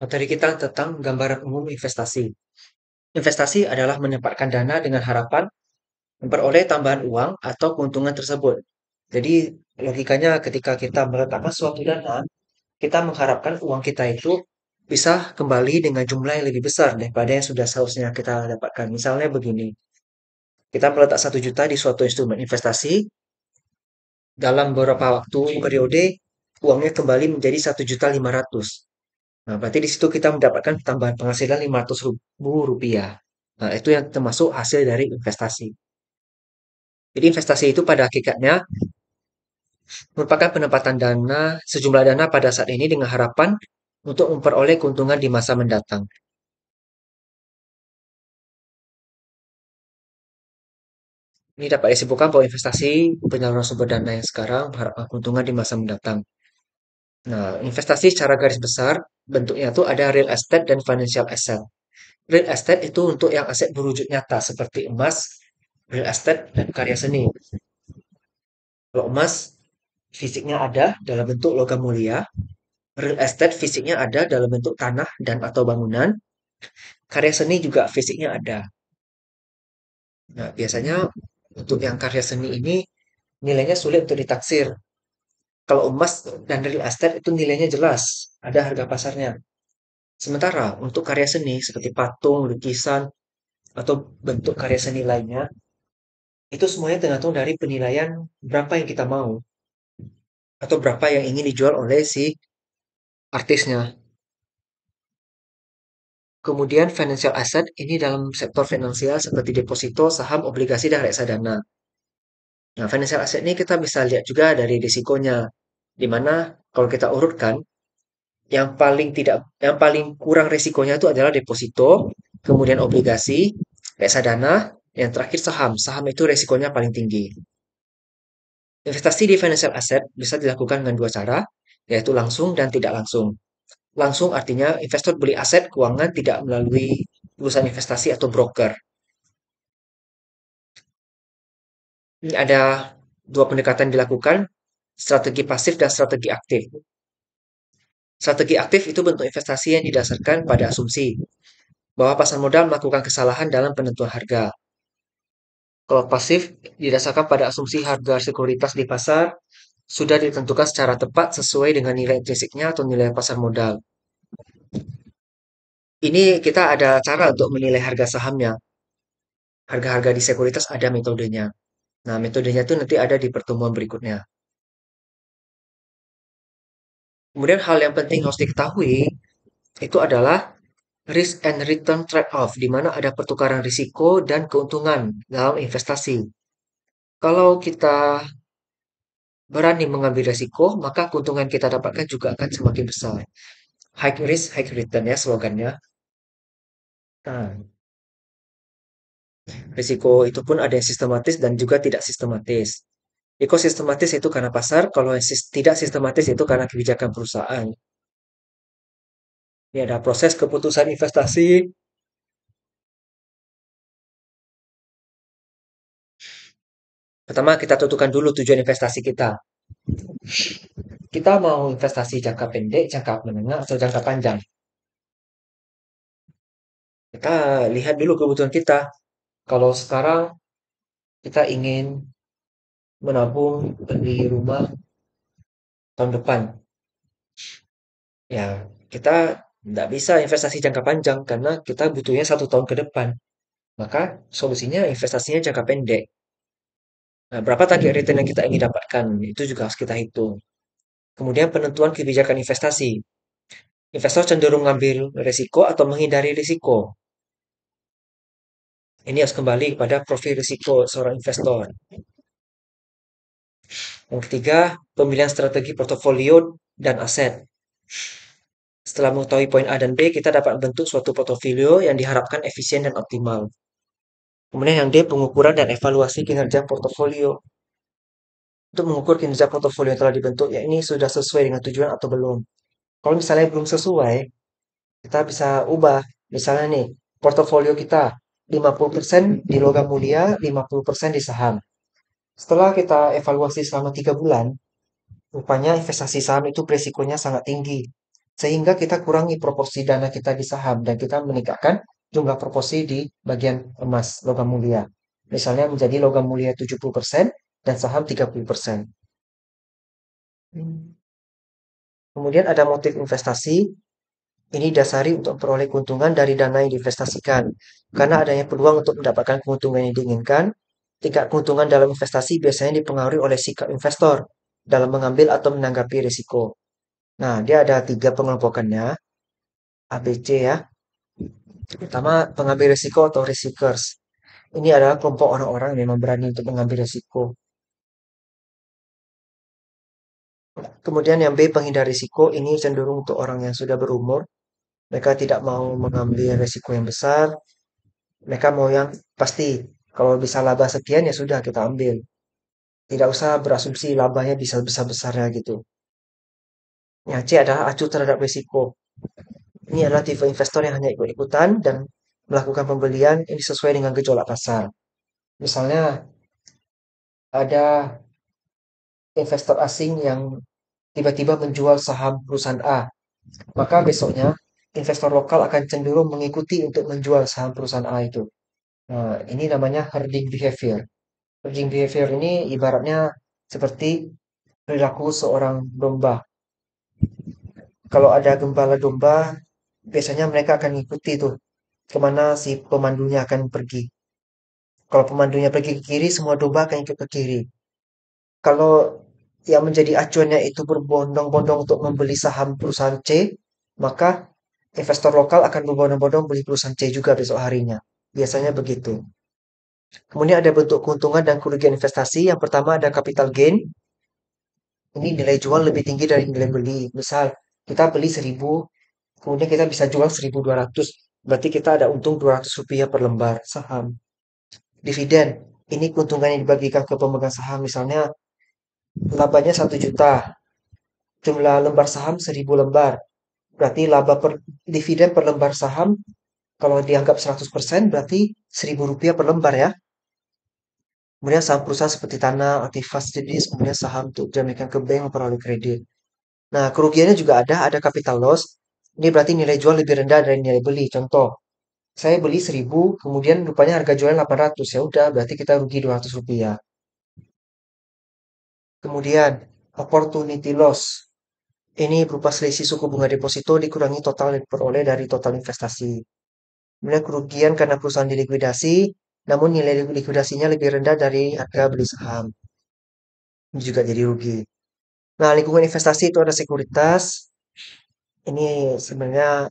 Materi kita tentang gambaran umum investasi. Investasi adalah menempatkan dana dengan harapan memperoleh tambahan uang atau keuntungan tersebut. Jadi logikanya ketika kita meletakkan suatu dana, kita mengharapkan uang kita itu bisa kembali dengan jumlah yang lebih besar daripada yang sudah seharusnya kita dapatkan. Misalnya begini, kita meletak 1 juta di suatu instrumen investasi, dalam beberapa waktu periode uangnya kembali menjadi 1,5 juta. Nah, berarti di situ kita mendapatkan tambahan penghasilan Rp500.000. Nah, itu yang termasuk hasil dari investasi. Jadi investasi itu pada hakikatnya merupakan penempatan dana, sejumlah dana pada saat ini dengan harapan untuk memperoleh keuntungan di masa mendatang. Ini dapat disimpulkan bahwa investasi penyaluran sumber dana yang sekarang mengharapkan keuntungan di masa mendatang. Nah, investasi secara garis besar bentuknya itu ada real estate dan financial asset. Real estate itu untuk yang aset berwujud nyata seperti emas, real estate, dan karya seni. Kalau emas fisiknya ada dalam bentuk logam mulia, real estate fisiknya ada dalam bentuk tanah dan atau bangunan, karya seni juga fisiknya ada. Nah, biasanya untuk yang karya seni ini nilainya sulit untuk ditaksir. Kalau emas dan real estate itu nilainya jelas, ada harga pasarnya. Sementara untuk karya seni seperti patung, lukisan, atau bentuk karya seni lainnya, itu semuanya tergantung dari penilaian berapa yang kita mau atau berapa yang ingin dijual oleh si artisnya. Kemudian financial asset ini dalam sektor finansial seperti deposito, saham, obligasi, dan reksadana. Nah, financial asset ini kita bisa lihat juga dari risikonya, di mana kalau kita urutkan, yang paling kurang risikonya itu adalah deposito, kemudian obligasi, reksadana, yang terakhir saham. Saham itu risikonya paling tinggi. Investasi di financial asset bisa dilakukan dengan dua cara, yaitu langsung dan tidak langsung. Langsung artinya investor beli aset keuangan tidak melalui perusahaan investasi atau broker. Ini ada dua pendekatan dilakukan, strategi pasif dan strategi aktif. Strategi aktif itu bentuk investasi yang didasarkan pada asumsi bahwa pasar modal melakukan kesalahan dalam penentuan harga. Kalau pasif didasarkan pada asumsi harga sekuritas di pasar sudah ditentukan secara tepat sesuai dengan nilai intrinsiknya atau nilai pasar modal. Ini kita ada cara untuk menilai harga sahamnya. Harga-harga di sekuritas ada metodenya. Nah, metodenya itu nanti ada di pertemuan berikutnya. Kemudian hal yang penting harus diketahui itu adalah risk and return trade-off, di mana ada pertukaran risiko dan keuntungan dalam investasi. Kalau kita berani mengambil risiko, maka keuntungan kita dapatkan juga akan semakin besar. High risk, high return ya slogannya. Nah, risiko itu pun ada yang sistematis dan juga tidak sistematis. Risiko sistematis itu karena pasar, kalau yang tidak sistematis itu karena kebijakan perusahaan. Ini ada proses keputusan investasi. Pertama, kita tentukan dulu tujuan investasi kita. Kita mau investasi jangka pendek, jangka menengah, atau jangka panjang. Kita lihat dulu kebutuhan kita. Kalau sekarang kita ingin menabung beli rumah tahun depan, ya kita tidak bisa investasi jangka panjang karena kita butuhnya 1 tahun ke depan. Maka solusinya investasinya jangka pendek. Nah, berapa target return yang kita ingin dapatkan? Itu juga harus kita hitung. Kemudian penentuan kebijakan investasi. Investor cenderung mengambil risiko atau menghindari risiko. Ini harus kembali kepada profil risiko seorang investor. Yang ketiga, pemilihan strategi portofolio dan aset. Setelah mengetahui poin A dan B, kita dapat membentuk suatu portofolio yang diharapkan efisien dan optimal. Kemudian yang D, pengukuran dan evaluasi kinerja portofolio. Untuk mengukur kinerja portofolio yang telah dibentuk, ya ini sudah sesuai dengan tujuan atau belum. Kalau misalnya belum sesuai, kita bisa ubah. Misalnya nih, portofolio kita 50% di logam mulia, 50% di saham. Setelah kita evaluasi selama 3 bulan, rupanya investasi saham itu beresikonya sangat tinggi. Sehingga kita kurangi proporsi dana kita di saham dan kita meningkatkan jumlah proporsi di bagian emas, logam mulia. Misalnya menjadi logam mulia 70% dan saham 30%. Kemudian ada motif investasi. Ini dasari untuk memperoleh keuntungan dari dana yang diinvestasikan. Karena adanya peluang untuk mendapatkan keuntungan yang diinginkan, tingkat keuntungan dalam investasi biasanya dipengaruhi oleh sikap investor dalam mengambil atau menanggapi risiko. Nah, dia ada tiga pengelompokannya, A, B, C ya. Pertama, pengambil risiko atau riskers. Ini adalah kelompok orang-orang yang memang berani untuk mengambil risiko. Kemudian yang B, penghindar risiko. Ini cenderung untuk orang yang sudah berumur. Mereka tidak mau mengambil risiko yang besar. Mereka mau yang pasti. Kalau bisa laba sekian ya sudah kita ambil. Tidak usah berasumsi labanya bisa besar-besarnya gitu. Yang C adalah acuh terhadap risiko. Ini adalah tipe investor yang hanya ikut-ikutan dan melakukan pembelian ini sesuai dengan gejolak pasar. Misalnya ada investor asing yang tiba-tiba menjual saham perusahaan A, maka besoknya investor lokal akan cenderung mengikuti untuk menjual saham perusahaan A itu. Nah, ini namanya herding behavior. Herding behavior ini ibaratnya seperti perilaku seorang domba. Kalau ada gembala domba, biasanya mereka akan mengikuti tuh kemana si pemandunya akan pergi. Kalau pemandunya pergi ke kiri, semua domba akan ikut ke kiri. Kalau yang menjadi acuannya itu berbondong-bondong untuk membeli saham perusahaan C, maka investor lokal akan berbondong-bondong beli perusahaan C juga besok harinya. Biasanya begitu. Kemudian ada bentuk keuntungan dan kerugian investasi. Yang pertama ada capital gain. Ini nilai jual lebih tinggi dari nilai beli. Misal kita beli 1.000, kemudian kita bisa jual 1.200. Berarti kita ada untung Rp200 per lembar saham. Dividen. Ini keuntungan yang dibagikan ke pemegang saham. Misalnya labanya 1 juta. Jumlah lembar saham 1.000 lembar. Berarti laba per dividen per lembar saham kalau dianggap 100% berarti Rp1.000 per lembar ya. Kemudian saham perusahaan seperti tanah, aktivas jenis, kemudian saham untuk jaminan ke bank memperoleh kredit. Nah, kerugiannya juga ada capital loss. Ini berarti nilai jual lebih rendah dari nilai beli. Contoh, saya beli 1.000, kemudian rupanya harga jualnya 800. Ya udah, berarti kita rugi Rp200. Kemudian, opportunity loss. Ini berupa selisih suku bunga deposito dikurangi total yang diperoleh dari total investasi. Kemudian kerugian karena perusahaan dilikuidasi, namun nilai likuidasinya lebih rendah dari harga beli saham. Ini juga jadi rugi. Nah, lingkungan investasi itu ada sekuritas. Ini sebenarnya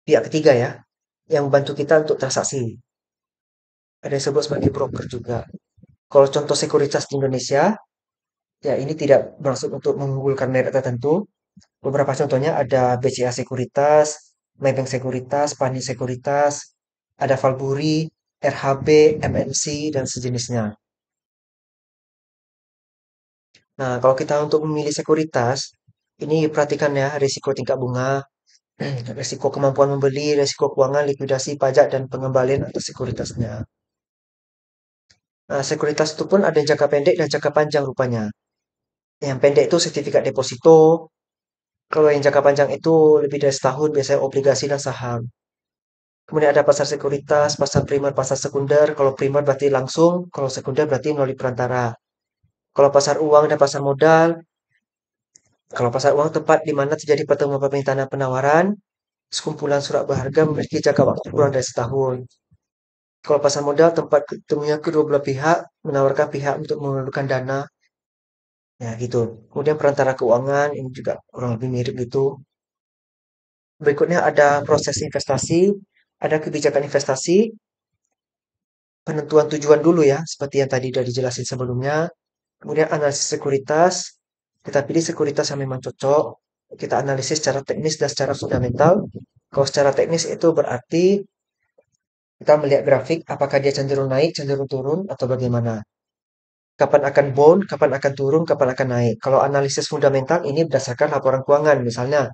pihak ketiga ya, yang membantu kita untuk transaksi. Ada yang disebut sebagai broker juga. Kalau contoh sekuritas di Indonesia, ya ini tidak bermaksud untuk mengunggulkan merek tertentu. Beberapa contohnya ada BCA Sekuritas, Maybank Sekuritas, Pani Sekuritas, ada Valburi, RHB, MNC, dan sejenisnya. Nah, kalau kita untuk memilih sekuritas, ini perhatikan ya, risiko tingkat bunga, risiko kemampuan membeli, risiko keuangan, likuidasi, pajak, dan pengembalian atas sekuritasnya. Nah, sekuritas itu pun ada yang jangka pendek dan jangka panjang rupanya. Yang pendek itu sertifikat deposito, kalau yang jangka panjang itu lebih dari setahun, biasanya obligasi dan saham. Kemudian ada pasar sekuritas, pasar primer, pasar sekunder. Kalau primer berarti langsung, kalau sekunder berarti melalui perantara. Kalau pasar uang dan pasar modal, kalau pasar uang tempat di mana terjadi pertemuan permintaan dan penawaran, sekumpulan surat berharga memiliki jangka waktu kurang dari setahun. Kalau pasar modal tempat ketemunya kedua belah pihak, menawarkan pihak untuk mengeluarkan dana, ya gitu. Kemudian perantara keuangan, ini juga kurang lebih mirip gitu. Berikutnya ada proses investasi, ada kebijakan investasi, penentuan tujuan dulu ya, seperti yang tadi sudah dijelasin sebelumnya. Kemudian analisis sekuritas, kita pilih sekuritas yang memang cocok. Kita analisis secara teknis dan secara fundamental. Kalau secara teknis itu berarti kita melihat grafik, apakah dia cenderung naik, cenderung turun, atau bagaimana. Kapan akan bound, kapan akan turun, kapan akan naik. Kalau analisis fundamental ini berdasarkan laporan keuangan, misalnya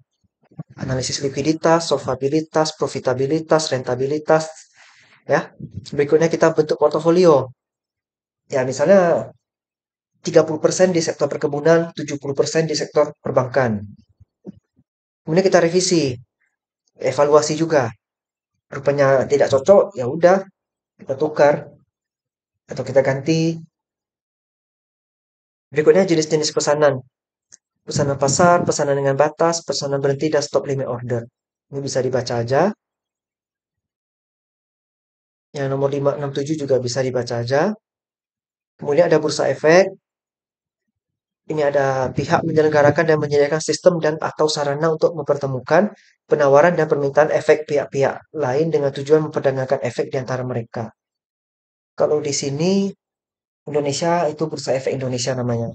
analisis likuiditas, solvabilitas, profitabilitas, rentabilitas, ya. Berikutnya kita bentuk portofolio. Ya, misalnya 30% di sektor perkebunan, 70% di sektor perbankan. Kemudian kita revisi, evaluasi juga. Rupanya tidak cocok, ya udah kita tukar atau kita ganti. Berikutnya jenis-jenis pesanan. Pesanan pasar, pesanan dengan batas, pesanan berhenti, dan stop limit order. Ini bisa dibaca aja. Yang nomor 567 juga bisa dibaca aja. Kemudian ada bursa efek. Ini ada pihak menyelenggarakan dan menyediakan sistem dan atau sarana untuk mempertemukan penawaran dan permintaan efek pihak-pihak lain dengan tujuan memperdagangkan efek di antara mereka. Kalau di sini Indonesia itu Bursa Efek Indonesia namanya.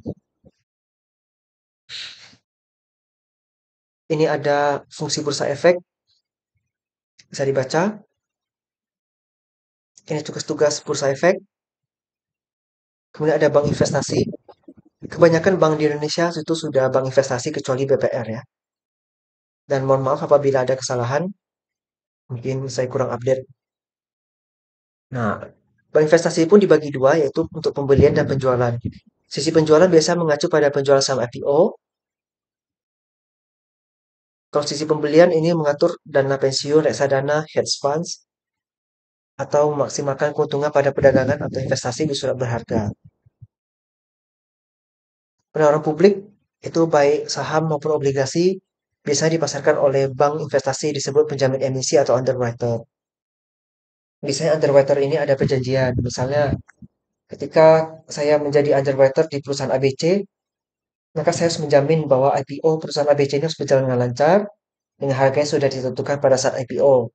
Ini ada fungsi bursa efek, bisa dibaca. Ini tugas-tugas bursa efek. Kemudian ada bank investasi. Kebanyakan bank di Indonesia itu sudah bank investasi kecuali BPR ya. Dan mohon maaf apabila ada kesalahan, mungkin saya kurang update. Nah, bank investasi pun dibagi dua, yaitu untuk pembelian dan penjualan. Sisi penjualan biasa mengacu pada penjualan saham IPO. Kalau sisi pembelian ini mengatur dana pensiun, reksadana, hedge funds, atau memaksimalkan keuntungan pada perdagangan atau investasi di surat berharga. Penawaran publik itu baik saham maupun obligasi biasanya dipasarkan oleh bank investasi disebut penjamin emisi atau underwriter. Biasanya underwriter ini ada perjanjian. Misalnya ketika saya menjadi underwriter di perusahaan ABC, maka saya harus menjamin bahwa IPO perusahaan ABC ini harus berjalan dengan lancar dengan harga yang sudah ditentukan pada saat IPO.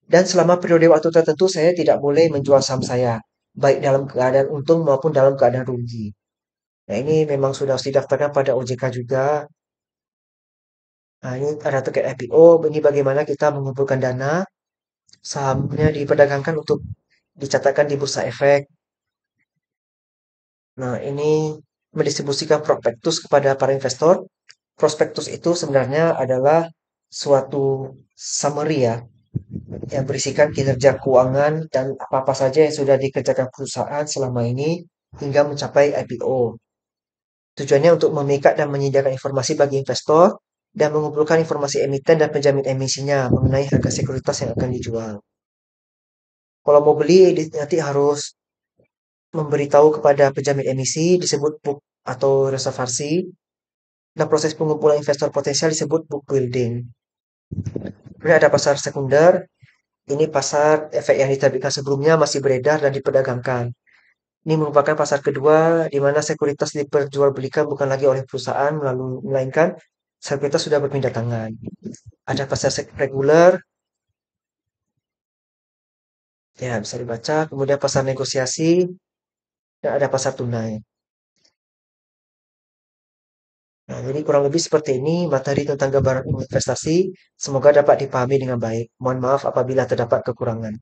Dan selama periode waktu tertentu saya tidak boleh menjual saham saya, baik dalam keadaan untung maupun dalam keadaan rugi. Nah, ini memang sudah harus didaftarkan pada OJK juga. Nah, ini ada terkait IPO, ini bagaimana kita mengumpulkan dana, sahamnya diperdagangkan untuk dicatatkan di bursa efek. Nah, ini mendistribusikan prospektus kepada para investor. Prospektus itu sebenarnya adalah suatu summary ya, yang berisikan kinerja keuangan dan apa-apa saja yang sudah dikerjakan perusahaan selama ini hingga mencapai IPO. Tujuannya untuk memikat dan menyediakan informasi bagi investor dan mengumpulkan informasi emiten dan penjamin emisinya mengenai harga sekuritas yang akan dijual. Kalau mau beli nanti harus memberitahu kepada penjamin emisi disebut book atau reservasi dan proses pengumpulan investor potensial disebut book building. Kemudian ada pasar sekunder. Ini pasar efek yang diterbitkan sebelumnya masih beredar dan diperdagangkan. Ini merupakan pasar kedua di mana sekuritas diperjualbelikan bukan lagi oleh perusahaan melainkan sekuritas sudah berpindah tangan. Ada pasar reguler, ya bisa dibaca. Kemudian pasar negosiasi dan ada pasar tunai. Nah, jadi kurang lebih seperti ini materi tentang gambaran investasi. Semoga dapat dipahami dengan baik. Mohon maaf apabila terdapat kekurangan.